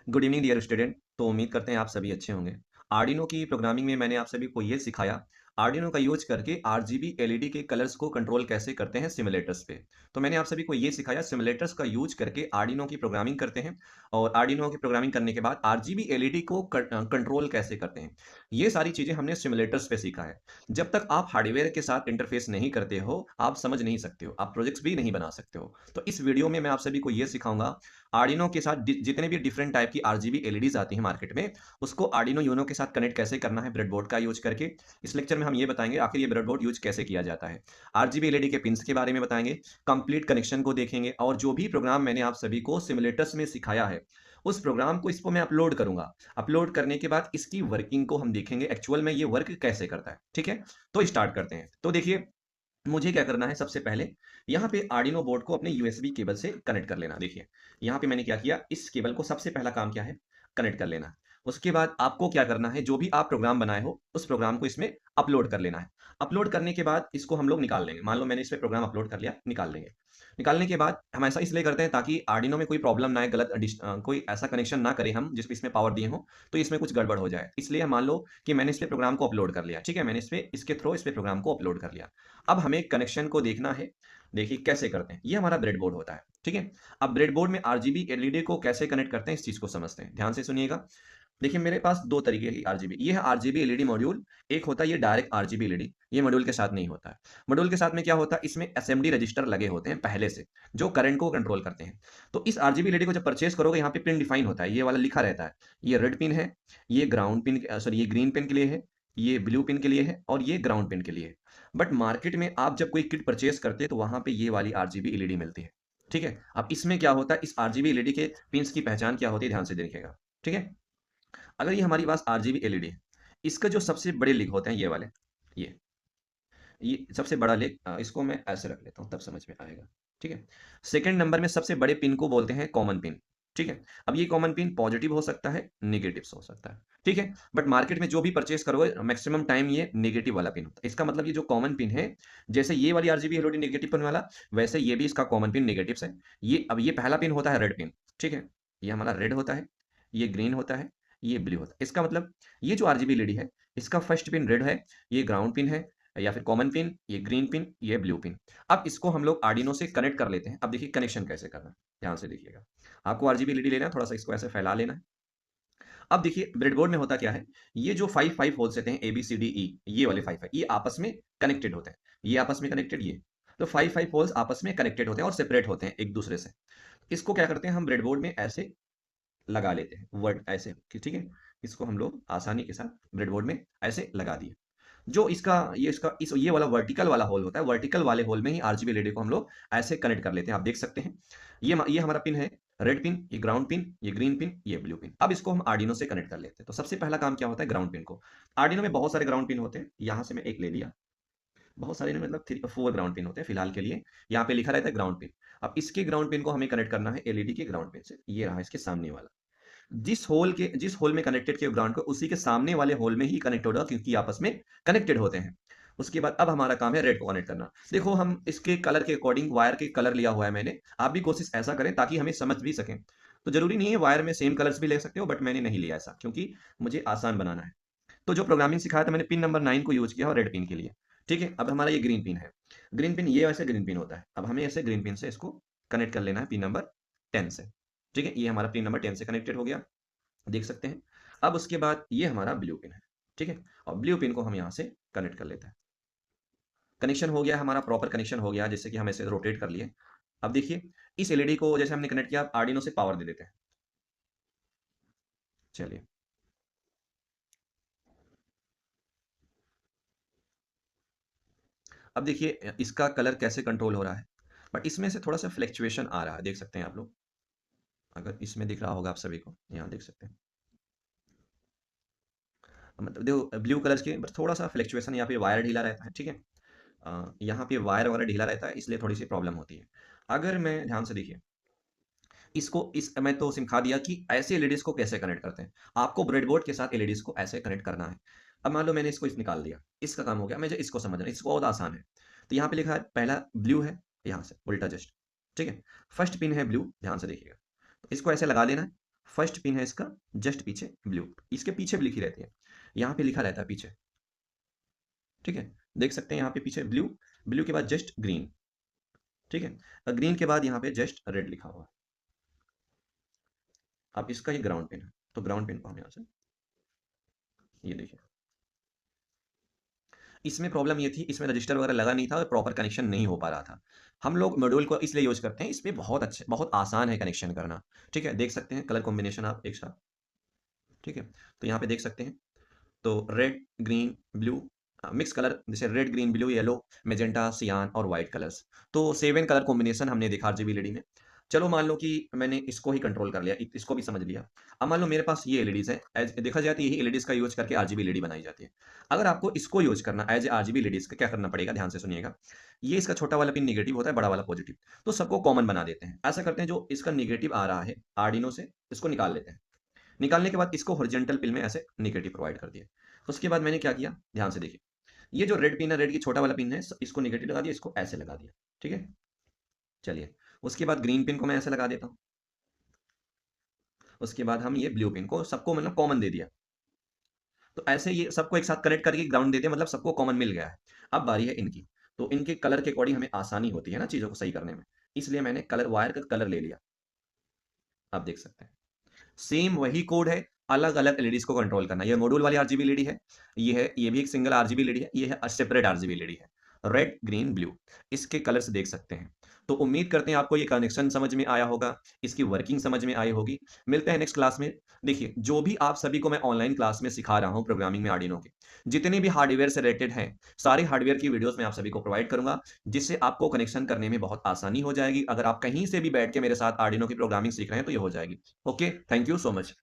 Good evening dear student. तो उम्मीद करते हैं आप सभी अच्छे होंगे। आर्डिनो की प्रोग्रामिंग में मैंने आप सभी को ये सिखाया, आर्डिनो का यूज करके आरजीबी एलईडी के कलर्स को कंट्रोल कैसे करते हैं सिमुलेटर्स पे। तो मैंने आप सभी को ये सिखाया सिमुलेटर्स का यूज करके आर्डिनो की प्रोग्रामिंग करते हैं, और आर्डिनो की प्रोग्रामिंग करने के बाद आरजीबी एलईडी को कंट्रोल कैसे करते हैं। ये सारी चीजें हमने सिमुलेटर्स पे सीखा है। जब तक आप हार्डवेयर के साथ इंटरफेस नहीं करते हो, आप समझ नहीं सकते हो, आप प्रोजेक्ट्स भी नहीं बना सकते हो। तो इस वीडियो में मैं आप सभी को ये सिखाऊंगा, आर्डिनो के साथ जितने भी डिफरेंट टाइप की आरजीबी एलईडीज आती हैं मार्केट में, उसको आर्डिनो यूनो के साथ कनेक्ट कैसे करना है ब्रेडबोर्ड का यूज करके। इस लेक्चर में हम ये बताएंगे आखिर ये ब्रेडबोर्ड यूज कैसे किया जाता है। आरजीबी एलईडी के पिंस के बारे में बताएंगे, कंप्लीट कनेक्शन को देखेंगे, और जो भी प्रोग्राम मैंने आप सभी को सिमुलेटर्स में सिखाया है उस प्रोग्राम को इसको मैं अपलोड करूंगा। अपलोड करने के बाद इसकी वर्किंग को हम देखेंगे, एक्चुअल में ये वर्क कैसे करता है। ठीक है, तो स्टार्ट करते हैं। तो देखिए, मुझे क्या करना है, सबसे पहले यहाँ पे आर्डिनो बोर्ड को अपने यूएसबी केबल से कनेक्ट कर लेना। देखिए यहाँ पे मैंने क्या किया, इस केबल को सबसे पहला काम क्या है, कनेक्ट कर लेना। उसके बाद आपको क्या करना है, जो भी आप प्रोग्राम बनाए हो उस प्रोग्राम को इसमें अपलोड कर लेना है। अपलोड करने के बाद इसको हम लोग निकाल लेंगे। मान लो मैंने इस पे प्रोग्राम अपलोड कर लिया, निकाल लेंगे। निकालने के बाद हम ऐसा इसलिए करते हैं ताकि आर्डिनो में कोई प्रॉब्लम ना आए, गलत कोई ऐसा कनेक्शन ना करे हम जिसमें इसमें पावर दिए हो तो इसमें कुछ गड़बड़ हो जाए। इसलिए मान लो कि मैंने इस पे प्रोग्राम को अपलोड कर लिया, ठीक है, मैंने इस पे इसके थ्रू इस पे प्रोग्राम को अपलोड कर लिया। अब हमें कनेक्शन को देखना है। देखिए कैसे करते हैं, ये हमारा ब्रेडबोर्ड होता है। ठीक है, अब ब्रेडबोर्ड में आरजीबी एलईडी को कैसे कनेक्ट करते हैं इस चीज को समझते हैं, ध्यान से सुनिएगा। देखिए मेरे पास दो तरीके की आरजीबी, ये है आरजीबी एलईडी मॉड्यूल। एक होता है ये डायरेक्ट आरजीबी एलईडी, ये मॉड्यूल के साथ नहीं होता है। मॉड्यूल के साथ में क्या होता है, इसमें एसएमडी रजिस्टर लगे होते हैं पहले से, जो करंट को कंट्रोल करते हैं। तो इस आरजीबी एलईडी को जब परचेस करोगे, यहाँ पे पिन डिफाइन होता है, ये वाला लिखा रहता है। ये रेड पिन है, ये ग्राउंड पिन, सॉरी ये ग्रीन पिन के लिए है, ये ब्लू पिन के लिए है, और ये ग्राउंड पिन के लिए है। बट मार्केट में आप जब कोई किट परचेस करते हैं तो वहां पे ये वाली आरजीबी एलईडी मिलती है। ठीक है, अब इसमें क्या होता है, इस आरजीबी एलईडी के पिंस की पहचान क्या होती है, ध्यान से देखिएगा। ठीक है, अगर ये हमारी पास आरजीबी एलईडी है, इसका जो सबसे बड़े लिग होते हैं ये वाले, ये ये सबसे बड़ा लिग, इसको मैं ऐसे रख लेता हूँ तब समझ में आएगा। ठीक है, सेकंड नंबर में सबसे बड़े पिन को बोलते हैं कॉमन पिन। ठीक है, अब ये कॉमन पिन पॉजिटिव हो सकता है, नेगेटिव हो सकता है। ठीक है, बट मार्केट में जो भी परचेस करोगे मैक्सिमम टाइम ये नेगेटिव वाला पिन होता है। इसका मतलब ये जो कॉमन पिन है, जैसे ये वाली आरजीबी एलईडी नेगेटिव पिन वाला, वैसे ये भी इसका कॉमन पिन नेगेटिव है। ये अब ये पहला पिन होता है रेड पिन। ठीक है, ये हमारा रेड होता है, ये ग्रीन होता है, ये ब्लू होता है। इसका मतलब ये जो आरजीबी एलईडी है, इसका फर्स्ट पिन रेड है, ये ग्राउंड पिन है, या फिर कॉमन पिन, ये ग्रीन पिन, ये ब्लू पिन। अब इसको हम लोग आर्डिनो से कनेक्ट कर लेते हैं। अब देखिए कनेक्शन कैसे करना है, ध्यान से देखिएगा। आपको आरजीबी एलईडी लेना है, थोड़ा सा इसको ऐसे फैला लेना है। अब देखिए ब्रेडबोर्ड में होता क्या है, ये जो फाइव फाइव होल्स होते हैं A B C D E, ये वाले फाइव फाइव ये आपस में कनेक्टेड होते हैं। ये आपस में कनेक्टेड, ये तो फाइव फाइव होल्स आपस में कनेक्टेड होते हैं और सेपरेट होते हैं एक दूसरे से। इसको क्या करते हैं, हम ब्रेडबोर्ड में ऐसे लगा लेते हैं, वर्ड ऐसे ठीक है। इसको हम लोग आसानी के साथ ब्रेडबोर्ड में ऐसे लगा दिए। जो इसका इस ये वाला वर्टिकल वाला होल होता है, वर्टिकल वाले होल में ही आरजीबी एलईडी को हम लोग ऐसे कनेक्ट कर लेते हैं। आप देख सकते हैं, ये हमारा पिन है रेड पिन, ये ग्राउंड पिन, ये ग्रीन पिन, ये ब्लू पिन। अब इसको हम आर्डिनो से कनेक्ट कर लेते हैं। तो सबसे पहला काम क्या होता है, ग्राउंड पिन को। आर्डिनो में बहुत सारे ग्राउंड पिन होते हैं, यहाँ से मैं एक ले लिया। बहुत सारे नहीं, मतलब 4 ग्राउंड पिन होते हैं फिलहाल के लिए। यहाँ पे लिखा रहता है ग्राउंड पिन। अब इसके ग्राउंड पिन को हमें कनेक्ट करना है एलईडी के ग्राउंड पिन से। ये रहा इसके सामने वाला, जिस होल में कनेक्टेड किया ग्राउंड को, उसी के सामने वाले होल में ही कनेक्ट होगा, क्योंकि आपस में कनेक्टेड होते हैं। उसके बाद अब हमारा काम है रेड को कनेक्ट करना। देखो हम इसके कलर के अकॉर्डिंग वायर के कलर लिया हुआ है मैंने, आप भी कोशिश ऐसा करें ताकि हमें समझ भी सकें। तो जरूरी नहीं है वायर में सेम कलर्स भी ले सकते हो, बट मैंने नहीं लिया ऐसा, क्योंकि मुझे आसान बनाना है। तो जो प्रोग्रामिंग सिखाया था मैंने पिन नंबर 9 को यूज किया और रेड पिन के लिए। ठीक है, अब हमारा ये ग्रीन पिन है। ग्रीन पिन ये वैसे ग्रीन पिन होता है, अब हमें ऐसे ग्रीन पिन से इसको कनेक्ट कर लेना है पिन नंबर 10 से। ठीक है, ये हमारा पिन नंबर 10 से कनेक्टेड हो गया, देख सकते हैं। अब उसके बाद ये हमारा ब्लू पिन है। ठीक है, और ब्लू पिन को हम यहाँ से कनेक्ट कर लेते हैं। कनेक्शन हो गया हमारा, प्रॉपर कनेक्शन हो गया, जैसे कि हम ऐसे रोटेट कर लिए। अब देखिए इस एलईडी को जैसे हमने कनेक्ट किया, आर्डिनो से पावर दे देते हैं। चलिए, अब देखिए इसका कलर कैसे कंट्रोल हो रहा है, बट इसमें से थोड़ा सा फ्लैक्चुएशन आ रहा है, देख सकते हैं आप लोग। अगर इसमें दिख रहा होगा आप सभी को, यहाँ देख सकते हैं। मतलब देखो ब्लू कलर के बस थोड़ा सा फ्लैक्चुएशन, यहाँ पे वायर ढीला रहता है। ठीक है, यहाँ पे वायर वगैरह ढीला रहता है, इसलिए थोड़ी सी प्रॉब्लम होती है। अगर मैं ध्यान से देखिए, इसको इस मैं तो सिखा दिया कि ऐसे एलईडीज को कैसे कनेक्ट करते हैं। आपको ब्रेडबोर्ड के साथ एलईडीज को ऐसे कनेक्ट करना है। अब मान लो मैंने इसको निकाल दिया, इसका काम हो गया, मुझे इसको समझना, इसको बहुत आसान है। तो यहाँ पे लिखा है पहला ब्लू है, यहाँ से उल्टा जस्ट। ठीक है, फर्स्ट पिन है ब्लू, ध्यान से देखिएगा। तो इसको ऐसे लगा देना है। फर्स्ट पिन है इसका जस्ट पीछे ब्लू, इसके पीछे भी लिखी रहती है, यहाँ पे लिखा रहता है पीछे, ठीक है। देख सकते हैं यहाँ पे पीछे ब्लू, ब्लू के बाद जस्ट ग्रीन, ठीक है। ग्रीन के बाद यहाँ पे जस्ट रेड लिखा हुआ है। अब इसका ये ग्राउंड पिन है, तो ग्राउंड पिन को हम यहाँ से, ये देखिए, इसमें प्रॉब्लम ये थी, इसमें रजिस्टर वगैरह लगा नहीं था और प्रॉपर कनेक्शन नहीं हो पा रहा था। हम लोग मॉड्यूल को इसलिए यूज करते हैं, इसमें बहुत अच्छे, बहुत आसान है कनेक्शन करना, ठीक है। देख सकते हैं कलर कॉम्बिनेशन आप एक साथ, ठीक है। तो यहाँ पे देख सकते हैं, तो red green blue mix colour, जैसे red green blue yellow magenta cyan और वाइट कलर्स, तो 7 कलर कॉम्बिनेशन हमने देखा आरजीबी एलईडी में। चलो मान लो कि मैंने इसको ही कंट्रोल कर लिया, इसको भी समझ लिया। अब मान लो मेरे पास ये एलईडीज है, देखा जाए तो यही एलईडीज का यूज करके आरजीबी एलईडी बनाई जाती है। अगर आपको इसको यूज करना एज आरजीबी एलईडीज का, क्या करना पड़ेगा, ध्यान से सुनिएगा। ये इसका छोटा वाला पिन निगेटिव होता है, बड़ा वाला पॉजिटिव, तो सबको कॉमन बना देते हैं। ऐसा करते हैं, जो इसका निगेटिव आ रहा है आर्डिनो से, इसको निकाल लेते हैं। निकालने के बाद इसको हॉरिजॉन्टल पिन में ऐसे निगेटिव प्रोवाइड कर दिया। उसके बाद मैंने क्या किया, ध्यान से देखिए, ये जो रेड पिन है, रेड की छोटा वाला पिन है, इसको निगेटिव लगा दिया, इसको ऐसे लगा दिया, ठीक है। चलिए, उसके बाद ग्रीन पिन को मैं ऐसे लगा देता हूँ। उसके बाद हम ये ब्लू पिन को सबको मतलब कॉमन दे दिया। तो ऐसे ये सबको एक साथ कनेक्ट करके ग्राउंड देते हैं, मतलब सबको कॉमन मिल गया है। अब बारी है इनकी, तो इनके कलर के अकॉर्डिंग हमें आसानी होती है ना चीज़ों को सही करने में, इसलिए मैंने कलर, वायर का कलर ले लिया। आप देख सकते हैं सेम वही कोड है, अलग अलग एलईडीज को कंट्रोल करना। ये मॉड्यूल वाली आरजीबी एलईडी है, ये है, ये भी एक सिंगल आरजीबी एलईडी है, ये है सेपरेट आरजीबी एलईडी है, रेड ग्रीन ब्लू, इसके कलर्स देख सकते हैं। तो उम्मीद करते हैं आपको ये कनेक्शन समझ में आया होगा, इसकी वर्किंग समझ में आई होगी। मिलते हैं नेक्स्ट क्लास में। देखिए, जो भी आप सभी को मैं ऑनलाइन क्लास में सिखा रहा हूँ प्रोग्रामिंग में आर्डिनो के, जितने भी हार्डवेयर से रिलेटेड हैं, सारे हार्डवेयर की वीडियोस मैं आप सभी को प्रोवाइड करूंगा, जिससे आपको कनेक्शन करने में बहुत आसानी हो जाएगी। अगर आप कहीं से भी बैठ के मेरे साथ आर्डिनो की प्रोग्रामिंग सीख रहे हैं तो ये हो जाएगी। Okay, thank you so much.